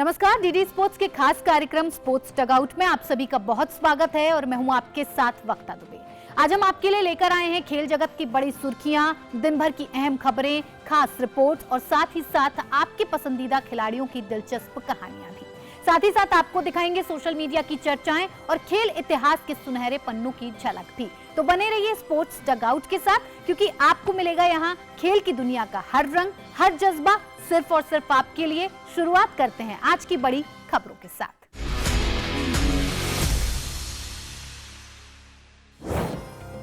नमस्कार, DD sports के खास कार्यक्रम स्पोर्ट्स डगआउट में आप सभी का बहुत स्वागत है और मैं हूं आपके साथ वक्ता दुबे। आज हम आपके लिए लेकर आए हैं खेल जगत की बड़ी सुर्खियां, दिन भर की अहम खबरें, खास रिपोर्ट और साथ ही साथ आपके पसंदीदा खिलाड़ियों की दिलचस्प कहानियां भी। साथ ही साथ आपको दिखाएंगे सोशल मीडिया की चर्चाएं और खेल इतिहास के सुनहरे पन्नों की झलक भी। तो बने रहिए स्पोर्ट्स डगआउट के साथ, क्योंकि आपको मिलेगा यहाँ खेल की दुनिया का हर रंग, हर जज्बा, सिर्फ और सिर्फ आपके लिए। शुरुआत करते हैं आज की बड़ी खबरों के साथ।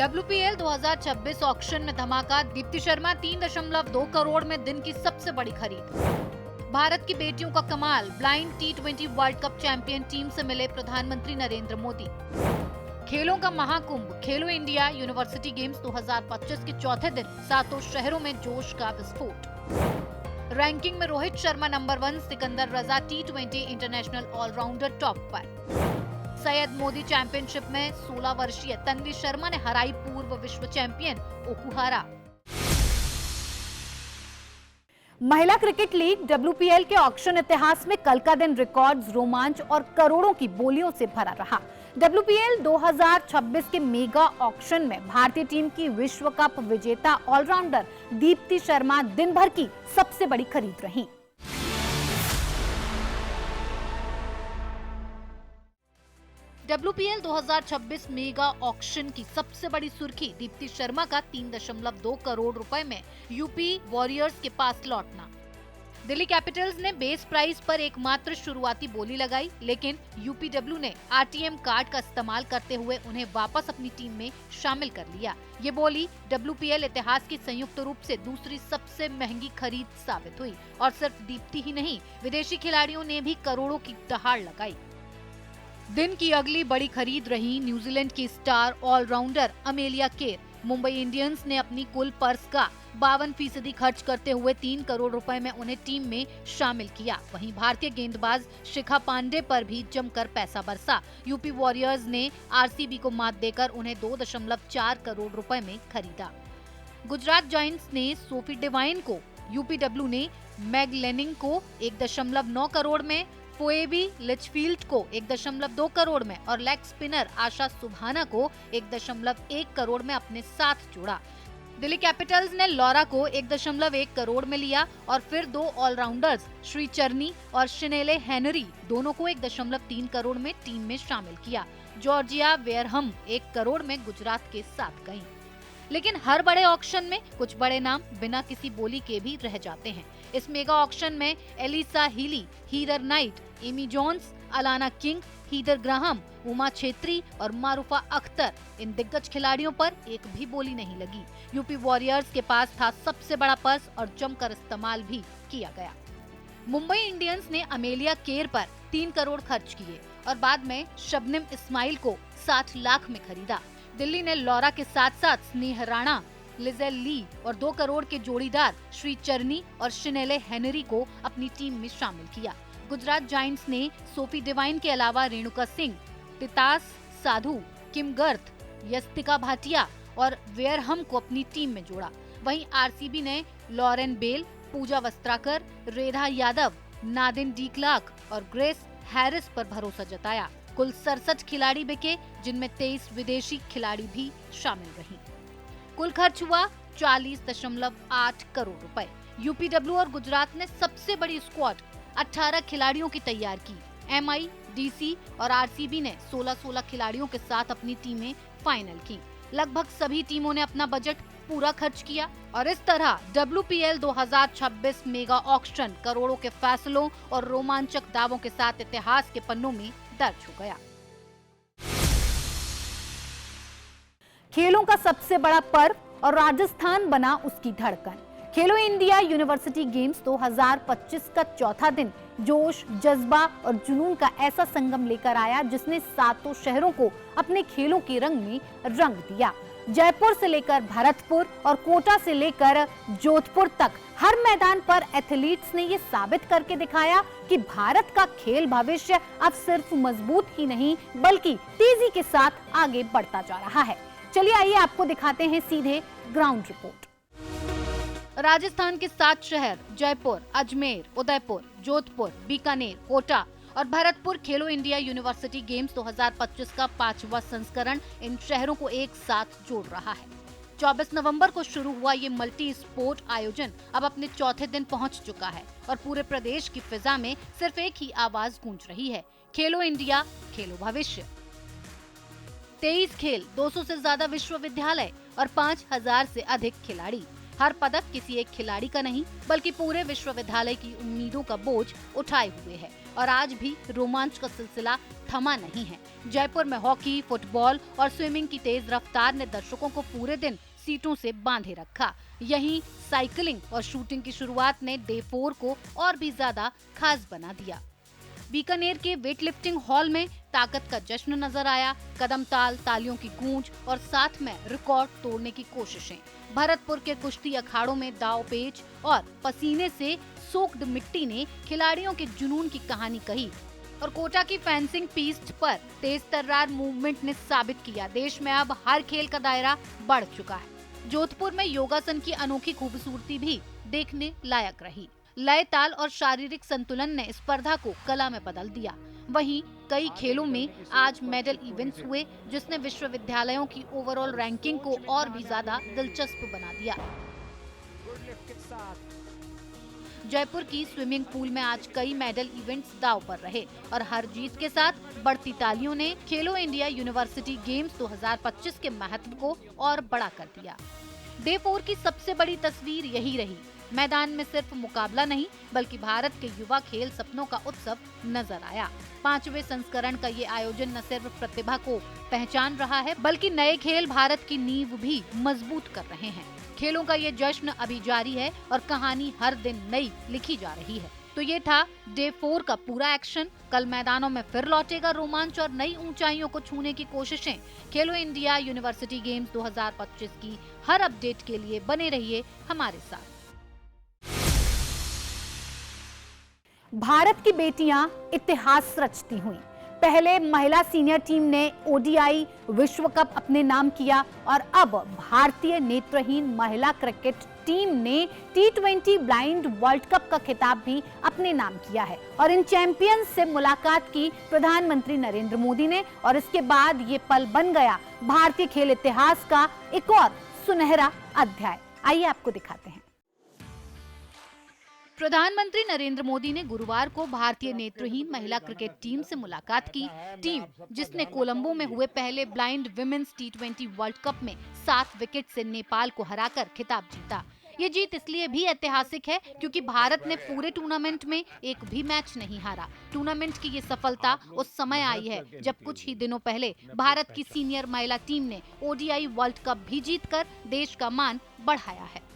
WPL 2026 ऑक्शन में धमाका, दीप्ति शर्मा 3.2 करोड़ में दिन की सबसे बड़ी खरीद। भारत की बेटियों का कमाल, blind T20 world cup champion team से मिले प्रधानमंत्री नरेंद्र मोदी। खेलों का महाकुंभ, खेलो इंडिया यूनिवर्सिटी गेम्स 2025 के चौथे दिन 7 शहरों में जोश का विस्फोट। रैंकिंग में रोहित शर्मा नंबर 1, सिकंदर रजा T20 इंटरनेशनल ऑलराउंडर टॉप पर। सैयद मोदी चैंपियनशिप में 16 वर्षीय तन्वी शर्मा ने हराई पूर्व विश्व चैंपियन ओकुहारा। महिला क्रिकेट लीग WPL के ऑक्शन इतिहास में कल का दिन रिकॉर्ड्स, रोमांच और करोड़ों की बोलियों से भरा रहा। WPL 2026 के मेगा ऑक्शन में भारतीय टीम की विश्व कप विजेता ऑलराउंडर दीप्ति शर्मा दिन भर की सबसे बड़ी खरीद रही। WPL 2026 मेगा ऑक्शन की सबसे बड़ी सुर्खी दीप्ति शर्मा का 3.2 करोड़ रुपए में यूपी वॉरियर्स के पास लौटना। दिल्ली कैपिटल्स ने बेस प्राइस पर एकमात्र शुरुआती बोली लगाई, लेकिन UPW ने RTM कार्ड का इस्तेमाल करते हुए उन्हें वापस अपनी टीम में शामिल कर लिया। ये बोली WPL इतिहास की संयुक्त रूप से दूसरी सबसे महंगी खरीद साबित हुई और सिर्फ दीप्ति ही नहीं, विदेशी खिलाड़ियों ने भी करोड़ों की दहाड़ लगाई। दिन की अगली बड़ी खरीद रही न्यूजीलैंड की star allrounder Amelia Kerr. Mumbai Indians ने अपनी कुल पर्स का 52% खर्च करते हुए 3 करोड़ रुपए में उन्हें टीम में शामिल किया। वहीं भारतीय गेंदबाज शिखा पांडे पर भी जमकर पैसा बरसा। यूपी वॉरियर्स ने RCB को मात देकर उन्हें 2.4 करोड़ रुपए में खरीदा। गुजरात जायंट्स ने सोफी डिवाइन को, UPW ने मैग लेनिंग को 1.9 करोड़ में, फोएबी लिचफील्ड को 1.2 करोड़ में और लेग स्पिनर आशा सुभाना को 1.1 करोड़ में अपने साथ जोड़ा। दिल्ली कैपिटल्स ने लॉरा को 1.1 करोड़ में लिया और फिर 2 ऑलराउंडर्स श्री चरनी और शिनेले हेनरी दोनों को 1.3 करोड़ में टीम में शामिल किया। जॉर्जिया वेयरहम 1 करोड़ में गुजरात के साथ गयी। लेकिन हर बड़े ऑक्शन में कुछ बड़े नाम बिना किसी बोली के भी रह जाते हैं। इस मेगा ऑक्शन में Alyssa Healy, Heather Knight, Amy Jones, Alana King, Heather Graham, Uma Chhetri और मारूफा अख्तर, इन दिग्गज खिलाड़ियों पर एक भी बोली नहीं लगी। यूपी वॉरियर्स के पास था सबसे बड़ा पर्स और जमकर इस्तेमाल भी किया गया। मुंबई इंडियंस ने अमेलिया केर पर 3 करोड़ खर्च किए और बाद में शबनम इस्माइल को 60 लाख में खरीदा। दिल्ली ने लॉरा के साथ साथ स्नेह राणा, लिजेल ली और 2 करोड़ के जोड़ीदार श्री चरनी और शिनेले हेनरी को अपनी टीम में शामिल किया। गुजरात जायंट्स ने सोफी डिवाइन के अलावा रेणुका सिंह, तितास साधु, किम गर्थ, यस्तिका भाटिया और वेयरहम को अपनी टीम में जोड़ा। वहीं RCB ने Lauren bell, Pooja Vastrakar, रेधा Yadav, नादिन de Klerk और ग्रेस हैरिस पर भरोसा जताया। कुल 67 खिलाड़ी बिके, जिनमें 23 विदेशी खिलाड़ी भी शामिल रही। कुल खर्च हुआ 40.8 करोड़ रुपए। UPW और गुजरात ने सबसे बड़ी स्क्वाड 18 खिलाड़ियों की तैयार की। MI, DC और RCB ने 16 खिलाड़ियों के साथ अपनी टीमें फाइनल की। लगभग सभी टीमों ने अपना बजट पूरा खर्च किया और इस तरह WPL 2026 मेगा ऑक्शन करोड़ों के फैसलों और रोमांचक दावों के साथ इतिहास के पन्नों में दर्ज हो गया। खेलों का सबसे बड़ा पर्व और राजस्थान बना उसकी धड़कन। खेलो इंडिया यूनिवर्सिटी गेम्स 2025 का चौथा दिन जोश, जज्बा और जुनून का ऐसा संगम लेकर आया जिसने 7 शहरों को अपने खेलों के रंग में रंग दिया। जयपुर से लेकर भरतपुर और कोटा से लेकर जोधपुर तक हर मैदान पर एथलीट्स ने ये साबित करके दिखाया कि भारत का खेल भविष्य अब सिर्फ मजबूत ही नहीं बल्कि तेजी के साथ आगे बढ़ता जा रहा है। चलिए आइए आपको दिखाते हैं सीधे ग्राउंड रिपोर्ट। राजस्थान के 7 शहर जयपुर, अजमेर, उदयपुर, जोधपुर, बीकानेर, कोटा और भरतपुर खेलो इंडिया यूनिवर्सिटी गेम्स 2025 का 5वां संस्करण इन शहरों को एक साथ जोड़ रहा है। 24 नवंबर को शुरू हुआ ये मल्टी स्पोर्ट आयोजन अब अपने चौथे दिन पहुंच चुका है और पूरे प्रदेश की फिजा में सिर्फ एक ही आवाज गूंज रही है, खेलो इंडिया, खेलो भविष्य। 23 खेल, 200 से ज्यादा विश्वविद्यालय और 5000 से अधिक खिलाड़ी। हर पदक किसी एक खिलाड़ी का नहीं बल्कि पूरे विश्वविद्यालय की उम्मीदों का बोझ उठाए हुए है और आज भी रोमांच का सिलसिला थमा नहीं है। जयपुर में हॉकी, फुटबॉल और स्विमिंग की तेज रफ्तार ने दर्शकों को पूरे दिन सीटों से बांधे रखा। यहीं साइकिलिंग और शूटिंग की शुरुआत ने डे 4 को और भी ज्यादा खास बना दिया। बीकानेर के वेटलिफ्टिंग हॉल में ताकत का जश्न नजर आया, कदम ताल, तालियों की गूंज और साथ में रिकॉर्ड तोड़ने की कोशिशें। भरतपुर के कुश्ती अखाड़ों में दाव पेच और पसीने से सोक्ड मिट्टी ने खिलाड़ियों के जुनून की कहानी कही और कोटा की फेंसिंग पीस्ट पर तेज तर्रार मूवमेंट ने साबित किया, देश में अब हर खेल का दायरा बढ़ चुका है। जोधपुर में योगासन की अनोखी खूबसूरती भी देखने लायक रही। लय, ताल और शारीरिक संतुलन ने स्पर्धा को कला में बदल दिया। वहीं कई खेलों में आज मेडल इवेंट्स हुए जिसने विश्वविद्यालयों की ओवरऑल रैंकिंग को और भी ज्यादा दिलचस्प बना दिया। जयपुर की स्विमिंग पूल में आज कई मेडल इवेंट्स दांव पर रहे और हर जीत के साथ बढ़ती तालियों ने खेलो इंडिया यूनिवर्सिटी गेम्स 2025 के महत्व को और बड़ा कर दिया। डे 4 की सबसे बड़ी तस्वीर यही रही। मैदान में सिर्फ मुकाबला नहीं बल्कि भारत के युवा खेल सपनों का उत्सव नजर आया। 5वें संस्करण का ये आयोजन न सिर्फ प्रतिभा को पहचान रहा है बल्कि नए खेल भारत की नींव भी मजबूत कर रहे हैं। खेलों का ये जश्न अभी जारी है और कहानी हर दिन नई लिखी जा रही है। तो ये था डे 4 का पूरा एक्शन। कल मैदानों में फिर लौटेगा रोमांच और नई ऊंचाइयों को छूने की कोशिशें। खेलो इंडिया यूनिवर्सिटी गेम्स 2025 की हर अपडेट के लिए बने रहिए हमारे साथ। भारत की बेटियां इतिहास रचती हुई। पहले महिला सीनियर टीम ने ओडीआई विश्व कप अपने नाम किया और अब भारतीय नेत्रहीन महिला क्रिकेट टीम ने T20 ब्लाइंड वर्ल्ड कप का खिताब भी अपने नाम किया है और इन चैंपियंस से मुलाकात की प्रधानमंत्री नरेंद्र मोदी ने और इसके बाद ये पल बन गया भारतीय खेल इतिहास का एक और सुनहरा अध्याय। आइए आपको दिखाते हैं। प्रधानमंत्री नरेंद्र मोदी ने गुरुवार को भारतीय नेत्रहीन महिला क्रिकेट टीम से मुलाकात की। टीम जिसने कोलंबो में हुए पहले blind women's T20 world cup में 7 विकेट से नेपाल को हराकर खिताब जीता। ये जीत इसलिए भी ऐतिहासिक है क्योंकि भारत ने पूरे टूर्नामेंट में एक भी मैच नहीं हारा। टूर्नामेंट की ये सफलता उस समय आई है जब कुछ ही दिनों पहले भारत की सीनियर महिला टीम ने ओडीआई वर्ल्ड कप भी जीतकर देश का मान बढ़ाया है।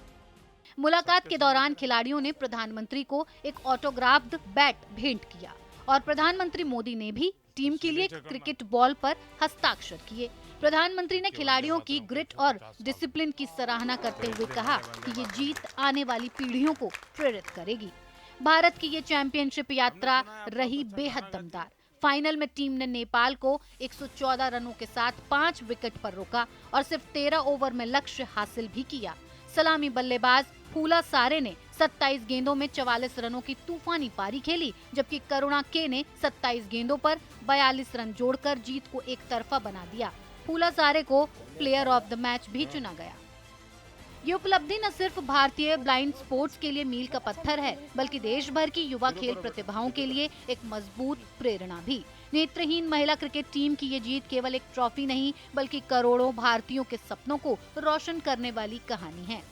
मुलाकात के दौरान खिलाड़ियों ने प्रधानमंत्री को एक ऑटोग्राफ्ड बैट भेंट किया और प्रधानमंत्री मोदी ने भी टीम के लिए क्रिकेट बॉल पर हस्ताक्षर किए। प्रधानमंत्री ने खिलाड़ियों की ग्रिट और डिसिप्लिन की सराहना करते हुए कहा कि ये जीत आने वाली पीढ़ियों को प्रेरित करेगी। भारत की ये चैंपियनशिप यात्रा रही बेहद दमदार। फाइनल में टीम ने नेपाल को 114 रनों के साथ 5 विकेट पर रोका और सिर्फ 13 ओवर में लक्ष्य हासिल भी किया। सलामी बल्लेबाज फूला सारे ने 27 गेंदों में 44 रनों की तूफानी पारी खेली जबकि करुणा के ने 27 गेंदों पर 42 रन जोड़कर जीत को एक तरफा बना दिया। फूला सारे को प्लेयर ऑफ द मैच भी चुना गया। ये उपलब्धि न सिर्फ भारतीय ब्लाइंड स्पोर्ट्स के लिए मील का पत्थर है बल्कि देश भर की युवा खेल प्रतिभाओं के लिए एक मजबूत प्रेरणा भी। नेत्रहीन महिला क्रिकेट टीम की ये जीत केवल एक ट्रॉफी नहीं बल्कि करोड़ों भारतीयों के सपनों को रोशन करने वाली कहानी है।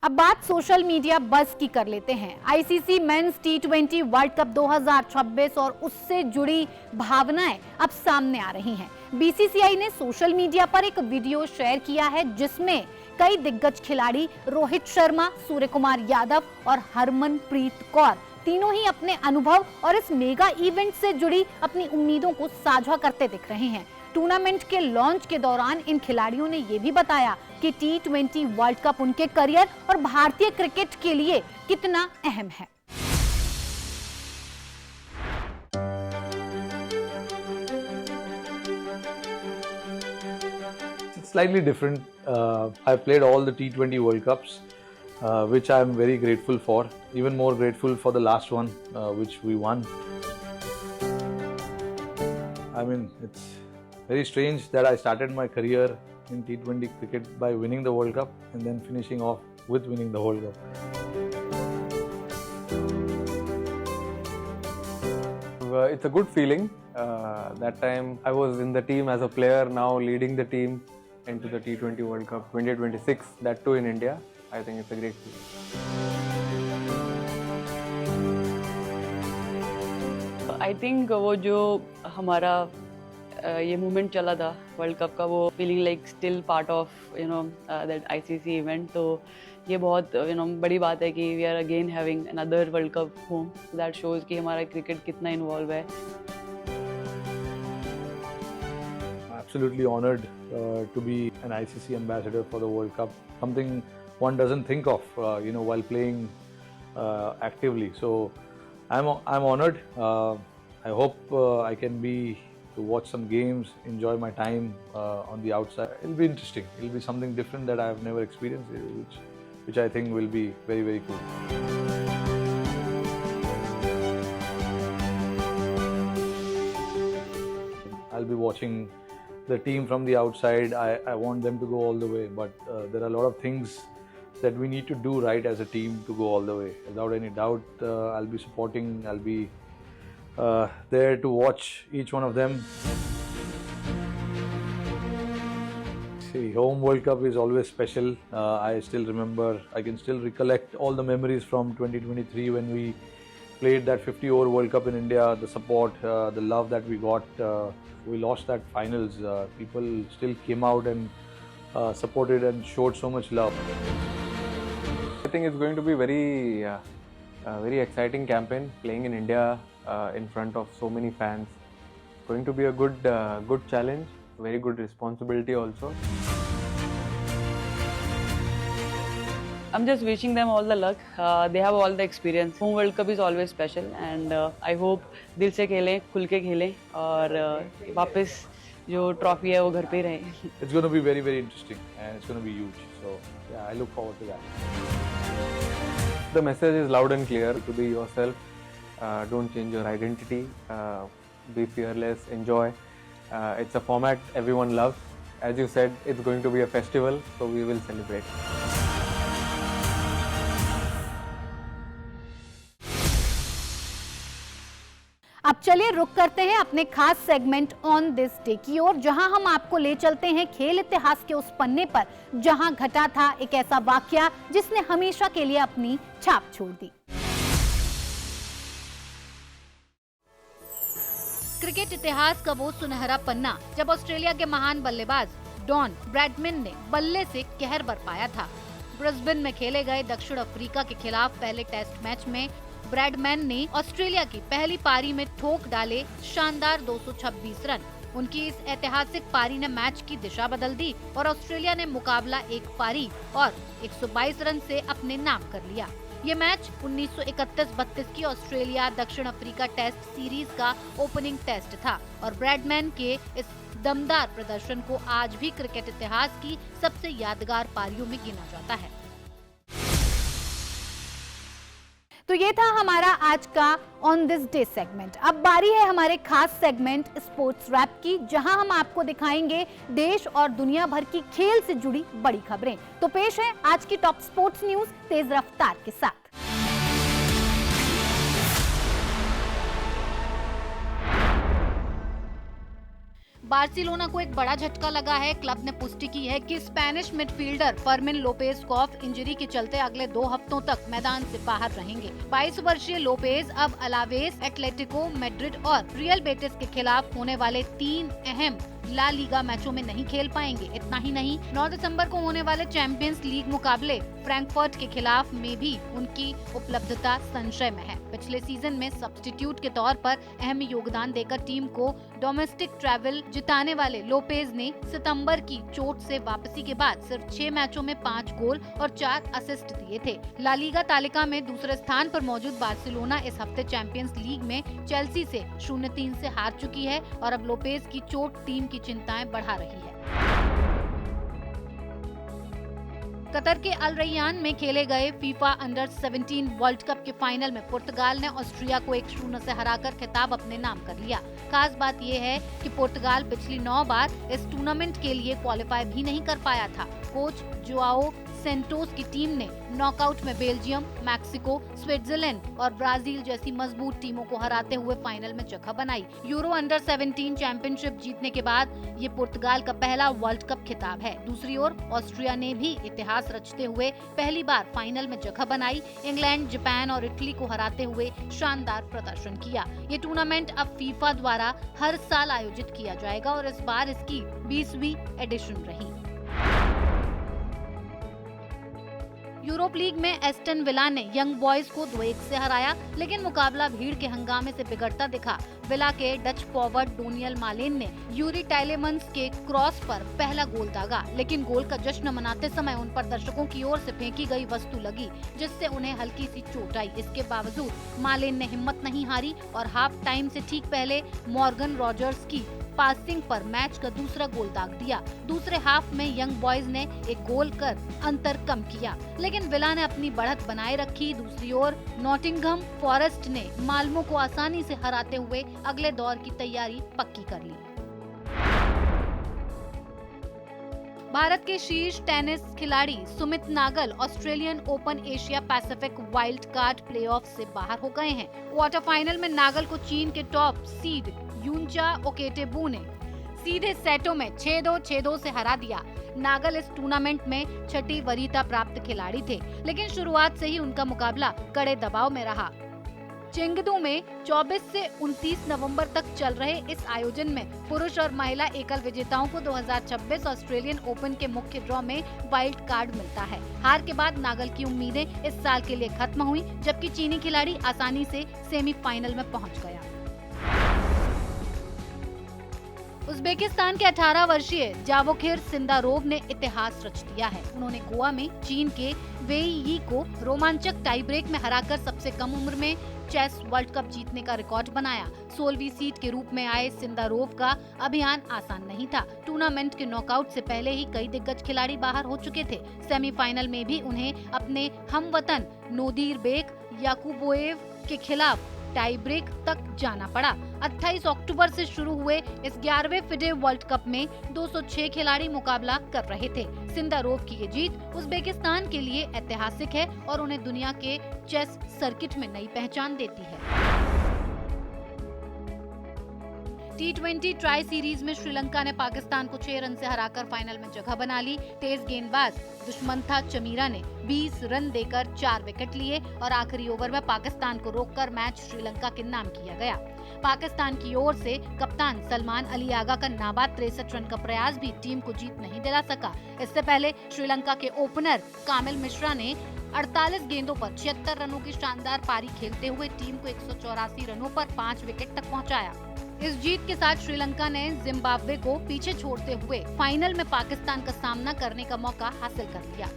अब बात सोशल मीडिया बज़ की कर लेते हैं। ICC men's T20 world cup 2026 और उससे जुड़ी भावनाएं अब सामने आ रही हैं। बीसीसीआई ने सोशल मीडिया पर एक वीडियो शेयर किया है जिसमें कई दिग्गज खिलाड़ी रोहित शर्मा, सूर्य कुमार यादव और हरमनप्रीत कौर तीनों ही अपने अनुभव और इस मेगा इवेंट से जुड़ी अपनी उम्मीदों को साझा करते दिख रहे हैं। टूर्नामेंट के लॉन्च के दौरान इन खिलाड़ियों ने ये भी बताया कि T20 वर्ल्ड कप उनके करियर और भारतीय क्रिकेट के लिए कितना अहम है। slightly different. I've played all the T20 World Cups, which I'm very grateful for. Even more grateful for the last one, which we won. I mean, it's very strange that I started my career in T20 cricket by winning the World Cup and then finishing off with winning the World Cup. It's a good feeling. That time I was in the team as a player, now leading the team into the T20 World Cup 2026, that too in India. I think it's a great feeling. I think वो जो हमारा ये moment चला था world cup का, वो feeling like still part of that ICC event, तो ये बहुत बड़ी बात है कि we are again having another world cup home. That shows कि हमारा क्रिकेट कितना इन्वॉल्व है. Absolutely honored to be an ICC ambassador for the World Cup. Something one doesn't think of, while playing actively. So I'm honored. I hope I can be to watch some games, enjoy my time on the outside. It'll be interesting. It'll be something different that I've never experienced, which I think will be very, very cool. I'll be watching the team from the outside. I want them to go all the way, but there are a lot of things that we need to do right as a team to go all the way. Without any doubt, I'll be supporting, I'll be there to watch each one of them. See, home World Cup is always special. I still remember, I can still recollect all the memories from 2023 when we played that 50-over World Cup in India, the support, the love that we got. We lost that finals. People still came out and supported and showed so much love. I think it's going to be very exciting campaign, playing in India in front of so many fans. It's going to be a good challenge, very good responsibility also. I'm just wishing them all the luck. They have all the experience. Home World Cup is always special, and I hope दिल से खेलें, खुल के खेलें और वापस जो trophy है वो घर पे ही रहे. It's going to be very, very interesting and it's going to be huge. So yeah, I look forward to that. The message is loud and clear: to be yourself. Don't change your identity. Be fearless. Enjoy. It's a format everyone loves. As you said, it's going to be a festival, so we will celebrate. अब चलिए रुक करते हैं अपने खास segment on this day की ओर, जहां हम आपको ले चलते हैं खेल इतिहास के उस पन्ने पर जहां घटा था एक ऐसा वाकया जिसने हमेशा के लिए अपनी छाप छोड़ दी. क्रिकेट इतिहास का वो सुनहरा पन्ना जब ऑस्ट्रेलिया के महान बल्लेबाज डॉन ब्रैडमैन ने बल्ले से कहर बरपाया था. ब्रिस्बेन में खेले गए दक्षिण अफ्रीका के खिलाफ पहले टेस्ट मैच में ब्रैडमैन ने ऑस्ट्रेलिया की पहली पारी में ठोक डाले शानदार 226 रन. उनकी इस ऐतिहासिक पारी ने मैच की दिशा बदल दी और ऑस्ट्रेलिया ने मुकाबला एक पारी और 122 रन से अपने नाम कर लिया. ये मैच 1931-32 की ऑस्ट्रेलिया दक्षिण अफ्रीका टेस्ट सीरीज का ओपनिंग टेस्ट था और ब्रैडमैन के इस दमदार प्रदर्शन को आज भी क्रिकेट इतिहास की सबसे यादगार पारियों में गिना जाता है. तो ये था हमारा आज का ऑन दिस डे सेगमेंट. अब बारी है हमारे खास सेगमेंट स्पोर्ट्स रैप की, जहां हम आपको दिखाएंगे देश और दुनिया भर की खेल से जुड़ी बड़ी खबरें. तो पेश है आज की टॉप स्पोर्ट्स न्यूज तेज रफ्तार के साथ. बार्सिलोना को एक बड़ा झटका लगा है. क्लब ने पुष्टि की है कि स्पेनिश मिडफील्डर फर्मिन लोपेज कॉफ इंजरी के चलते अगले 2 हफ्तों तक मैदान से बाहर रहेंगे. 22 वर्षीय लोपेज अब अलावेस, एटलेटिको मैड्रिड और रियल बेटिस के खिलाफ होने वाले 3 अहम ला लीगा मैचों में नहीं खेल पाएंगे. इतना ही नहीं, 9 दिसंबर को होने वाले चैंपियंस लीग मुकाबले फ्रैंकफर्ट के खिलाफ में भी उनकी उपलब्धता संशय में है. पिछले सीजन में सब्स्टिट्यूट के तौर पर अहम योगदान देकर टीम को डोमेस्टिक ट्रैवल जिताने वाले लोपेज ने सितंबर की चोट से वापसी के बाद सिर्फ 6 मैचों में 5 गोल और 4 असिस्ट दिए थे. ला लीगा तालिका में दूसरे स्थान पर मौजूद बार्सिलोना इस हफ्ते चैंपियंस लीग में चेल्सी से 0-3 से हार चुकी है और अब लोपेज की चोट टीम की चिंताएं बढ़ा रही है. कतर के अल रैयान में खेले गए फीफा अंडर 17 वर्ल्ड कप के फाइनल में पुर्तगाल ने ऑस्ट्रिया को 1-0 से हराकर खिताब अपने नाम कर लिया। खास बात यह है कि पुर्तगाल पिछली 9 बार इस टूर्नामेंट के लिए क्वालिफाई भी नहीं कर पाया था। कोच जोआओ सेंटोस की टीम ने नॉकआउट में बेल्जियम, मैक्सिको, स्विट्जरलैंड और ब्राजील जैसी मजबूत टीमों को हराते हुए फाइनल में जगह बनाई। यूरो अंडर 17 चैंपियनशिप जीतने के बाद ये पुर्तगाल का पहला वर्ल्ड कप खिताब है। दूसरी ओर ऑस्ट्रिया ने भी इतिहास रचते हुए पहली बार फाइनल में जगह बनाई। इंग्लैंड, जापान और इटली को हराते हुए शानदार प्रदर्शन किया। ये टूर्नामेंट अब फीफा द्वारा हर साल आयोजित किया जाएगा और इस बार इसकी 20वीं एडिशन रही। यूरोप लीग में एस्टन विला ने यंग बॉयज को 2-1 से हराया, लेकिन मुकाबला भीड़ के हंगामे से बिगड़ता दिखा। विला के डच फॉरवर्ड डोनियल मालेन ने यूरी टाइलेमंस के क्रॉस पर पहला गोल दागा, लेकिन गोल का जश्न मनाते समय उन पर दर्शकों की ओर से फेंकी गई वस्तु लगी, जिससे उन्हें हल्की सी चोट आई। इसके बावजूद मालेन ने हिम्मत नहीं हारी और हाफ टाइम से ठीक पहले मॉर्गन रॉजर्स की पासिंग पर मैच का दूसरा गोल दाग दिया। दूसरे हाफ में यंग बॉयज ने एक गोल कर अंतर कम किया, लेकिन विला ने अपनी बढ़त बनाए रखी। दूसरी ओर नॉटिंघम फॉरेस्ट ने माल्मो को आसानी से हराते हुए अगले दौर की तैयारी पक्की कर ली। भारत के शीर्ष टेनिस खिलाड़ी Sumit Nagal Australian Open Asia Pacific wild card playoff से बाहर हो गए हैं। क्वार्टर फाइनल में नागल को चीन के टॉप सीड यूनचा ओकेटेबू ने सीधे सेटों में 6-2, 6-2 से हरा दिया। नागल इस टूर्नामेंट में छठी वरीयता प्राप्त खिलाड़ी थे, लेकिन शुरुआत से ही उनका मुकाबला कड़े दबाव में रहा। चेंगडू में 24 से 29 नवंबर तक चल रहे इस आयोजन में पुरुष और महिला एकल विजेताओं को 2026 ऑस्ट्रेलियन ओपन के मुख्य ड्रॉ में वाइल्ड कार्ड मिलता है। हार के बाद नागल की उम्मीदें इस साल के लिए खत्म हुई, जबकि चीनी खिलाड़ी आसानी से सेमीफाइनल में पहुंच गया। उज्बेकिस्तान के 18 वर्षीय जावोखिर सिंदारोव ने इतिहास रच दिया है। उन्होंने गोवा में चीन के वेई यी को रोमांचक टाई ब्रेक में हराकर सबसे कम उम्र में चेस वर्ल्ड कप जीतने का रिकॉर्ड बनाया। 16वीं सीड के रूप में आए सिंदारोव का अभियान आसान नहीं था। टूर्नामेंट के नॉकआउट से पहले ही कई दिग्गज खिलाड़ी बाहर हो चुके थे। सेमीफाइनल में भी उन्हें अपने हमवतन नोदिरबेक याकुबोएव के खिलाफ टाई ब्रेक तक जाना पड़ा। 28 अक्टूबर से शुरू हुए इस 11वें फिडे वर्ल्ड कप में 206 खिलाड़ी मुकाबला कर रहे थे। सिंदारोव की ये जीत उज्बेकिस्तान के लिए ऐतिहासिक है और उन्हें दुनिया के चेस सर्किट में नई पहचान देती है। T20 ट्राई सीरीज में श्रीलंका ने पाकिस्तान को 6 रन से हराकर फाइनल में जगह बना ली। तेज गेंदबाज दुष्मंथा चमीरा ने 20 रन देकर 4 विकेट लिए और आखिरी ओवर में पाकिस्तान को रोककर मैच श्रीलंका के नाम किया गया। पाकिस्तान की ओर से कप्तान सलमान अली आगा का नाबाद 63 रन का प्रयास भी टीम को जीत नहीं दिला सका। इससे पहले श्रीलंका के ओपनर कामिल मिश्रा ने 48 गेंदों पर 76 रनों की शानदार पारी खेलते हुए टीम को 184 रनों पर 5 विकेट तक पहुंचाया। इस जीत के साथ श्रीलंका ने जिम्बाब्वे को पीछे छोड़ते हुए फाइनल में पाकिस्तान का सामना करने का मौका हासिल कर लिया।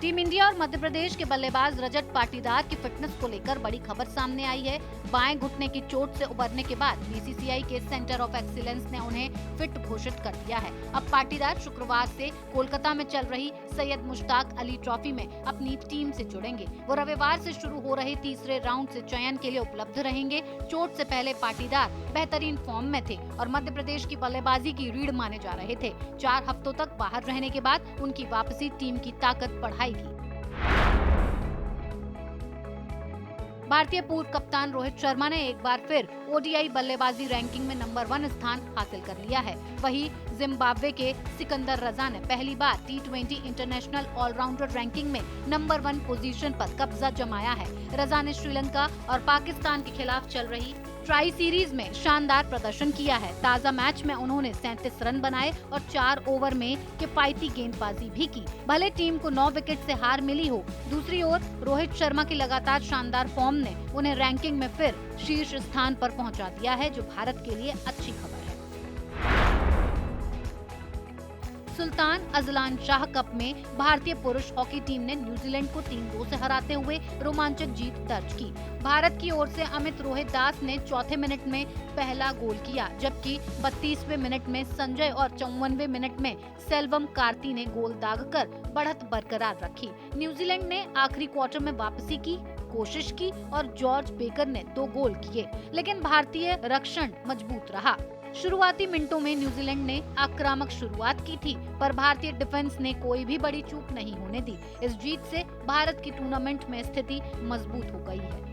टीम इंडिया और मध्य प्रदेश के बल्लेबाज रजत पाटीदार की फिटनेस को लेकर बड़ी खबर सामने आई है। बाएं घुटने की चोट से उबरने के बाद बीसीसीआई के सेंटर ऑफ एक्सीलेंस ने उन्हें फिट घोषित कर दिया है। अब पाटीदार शुक्रवार से कोलकाता में चल रही सैयद मुश्ताक अली ट्रॉफी में अपनी टीम से जुड़ेंगे। वो रविवार से शुरू हो रहे तीसरे राउंड से चयन के लिए उपलब्ध रहेंगे। चोट से पहले पाटीदार बेहतरीन फॉर्म में थे और मध्य प्रदेश की बल्लेबाजी की रीढ़ माने जा रहे थे। 4 हफ्तों तक बाहर रहने के बाद उनकी वापसी टीम की ताकत बढ़ाएगी। भारतीय पूर्व कप्तान रोहित शर्मा ने एक बार फिर ओडीआई बल्लेबाजी रैंकिंग में नंबर 1 स्थान हासिल कर लिया है। वहीं जिम्बाब्वे के सिकंदर रजा ने पहली बार T20 इंटरनेशनल ऑलराउंडर रैंकिंग में नंबर 1 पोजीशन पर कब्जा जमाया है। रजा ने श्रीलंका और पाकिस्तान के खिलाफ चल रही ट्राई सीरीज में शानदार प्रदर्शन किया है। ताज़ा मैच में उन्होंने 37 रन बनाए और 4 ओवर में किफायती गेंदबाजी भी की। भले टीम को 9 विकेट से हार मिली हो, दूसरी ओर रोहित शर्मा की लगातार शानदार फॉर्म ने उन्हें रैंकिंग में फिर शीर्ष स्थान पर पहुंचा दिया है, जो भारत के लिए अच्छी खबर है। सुल्तान अजलान शाह कप में भारतीय पुरुष हॉकी टीम ने न्यूजीलैंड को 3-2 से हराते हुए रोमांचक जीत दर्ज की। भारत की ओर से अमित रोहित दास ने चौथे मिनट में पहला गोल किया, जबकि 32वें मिनट में संजय और 54वें मिनट में सेल्वम कार्ती ने गोल दागकर बढ़त बरकरार रखी। न्यूजीलैंड ने आखिरी क्वार्टर में वापसी की कोशिश की और जॉर्ज बेकर ने 2 गोल किए, लेकिन भारतीय रक्षण मजबूत रहा। शुरुआती मिनटों में न्यूजीलैंड ने आक्रामक शुरुआत की थी, पर भारतीय डिफेंस ने कोई भी बड़ी चूक नहीं होने दी। इस जीत से भारत की टूर्नामेंट में स्थिति मजबूत हो गई है।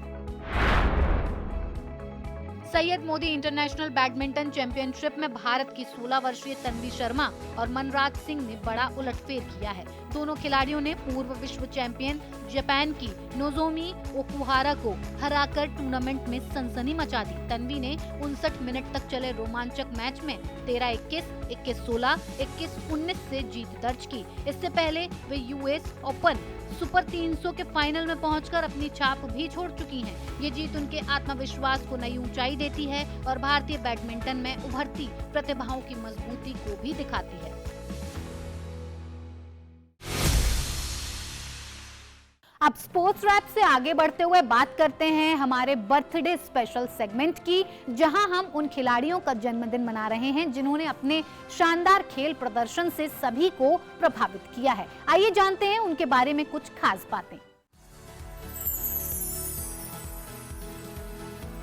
Syed Modi international badminton championship में भारत की 16 वर्षीय तन्वी शर्मा और मनराज सिंह ने बड़ा उलटफेर किया है। दोनों खिलाड़ियों ने पूर्व विश्व चैंपियन जापान की नोजोमी ओकुहारा को हराकर टूर्नामेंट में सनसनी मचा दी। तन्वी ने 59 मिनट तक चले रोमांचक मैच में 13-21, 21-16, 21-19 से जीत दर्ज की। इससे पहले वे यूएस ओपन सुपर 300 के फाइनल में पहुंचकर अपनी छाप भी छोड़ चुकी हैं। ये जीत उनके आत्मविश्वास को नई ऊंचाई देती है और भारतीय बैडमिंटन में उभरती प्रतिभाओं की मजबूती को भी दिखाती है। अब स्पोर्ट्स रैप से आगे बढ़ते हुए बात करते हैं हमारे बर्थडे स्पेशल सेगमेंट की, जहां हम उन खिलाड़ियों का जन्मदिन मना रहे हैं जिन्होंने अपने शानदार खेल प्रदर्शन से सभी को प्रभावित किया है। आइए जानते हैं उनके बारे में कुछ खास बातें।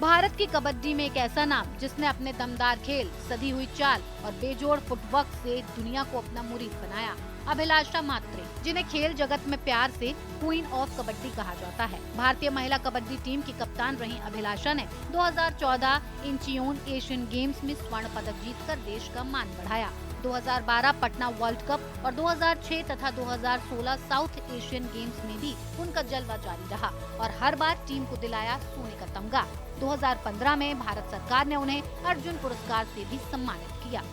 भारत की कबड्डी में एक ऐसा नाम जिसने अपने दमदार खेल, सधी हुई चाल और बेजोड़ फुटवर्क से दुनिया को अपना मुरीद बनाया, अभिलाषा मात्रे, जिन्हें खेल जगत में प्यार से क्वीन ऑफ कबड्डी कहा जाता है। भारतीय महिला कबड्डी टीम की कप्तान रही अभिलाषा ने 2014 इंचियोन एशियन गेम्स में स्वर्ण पदक जीतकर देश का मान बढ़ाया। 2012 पटना वर्ल्ड कप और 2006 तथा 2016 साउथ एशियन गेम्स में भी उनका जलवा जारी रहा और हर बार टीम को दिलाया सोने का तमगा। 2015 में भारत सरकार ने उन्हें अर्जुन पुरस्कार से भी सम्मानित किया।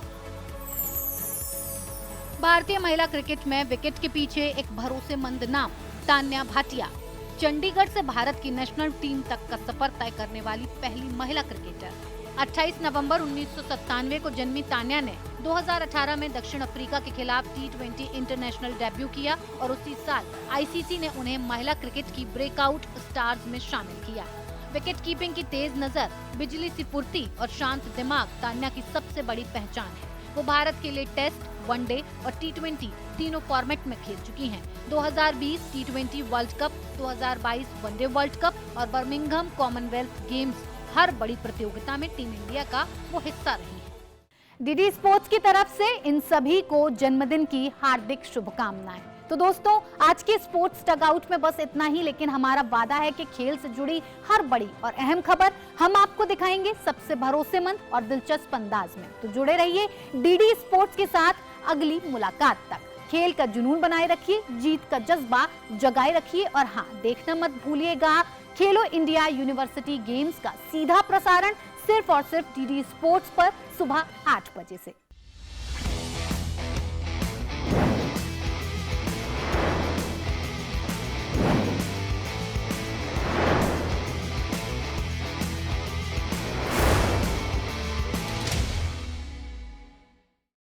भारतीय महिला क्रिकेट में विकेट के पीछे एक भरोसेमंद नाम तान्या भाटिया, चंडीगढ़ से भारत की नेशनल टीम तक का सफर तय करने वाली पहली महिला क्रिकेटर। 28 नवंबर 1997 को जन्मी तान्या ने 2018 में दक्षिण अफ्रीका के खिलाफ T20 इंटरनेशनल डेब्यू किया और उसी साल आईसीसी ने उन्हें महिला क्रिकेट की ब्रेकआउट स्टार्स में शामिल किया। विकेट कीपिंग की तेज नजर, बिजली सी फुर्ती और शांत दिमाग तान्या की सबसे बड़ी पहचान है। वो भारत के लिए टेस्ट, वनडे और T20 तीनों फॉर्मेट में खेल चुकी हैं। 2020 T20 world cup, 2022 one day world cup और बर्मिंघम कॉमनवेल्थ गेम्स, हर बड़ी प्रतियोगिता में टीम इंडिया का वो हिस्सा रही है। डीडी स्पोर्ट्स की तरफ से इन सभी को जन्मदिन की हार्दिक शुभकामनाएं। तो दोस्तों, आज के स्पोर्ट्स टगआउट में बस इतना ही, लेकिन हमारा वादा है कि खेल से जुड़ी हर बड़ी और अहम खबर हम आपको दिखाएंगे सबसे भरोसेमंद और दिलचस्प अंदाज में। तो जुड़े रहिए डीडी स्पोर्ट्स के साथ। अगली मुलाकात तक खेल का जुनून बनाए रखिए, जीत का जज्बा जगाए रखिए और हाँ, देखना मत भूलिएगा खेलो इंडिया यूनिवर्सिटी गेम्स का सीधा प्रसारण सिर्फ और सिर्फ डीडी स्पोर्ट्स पर सुबह 8 बजे से।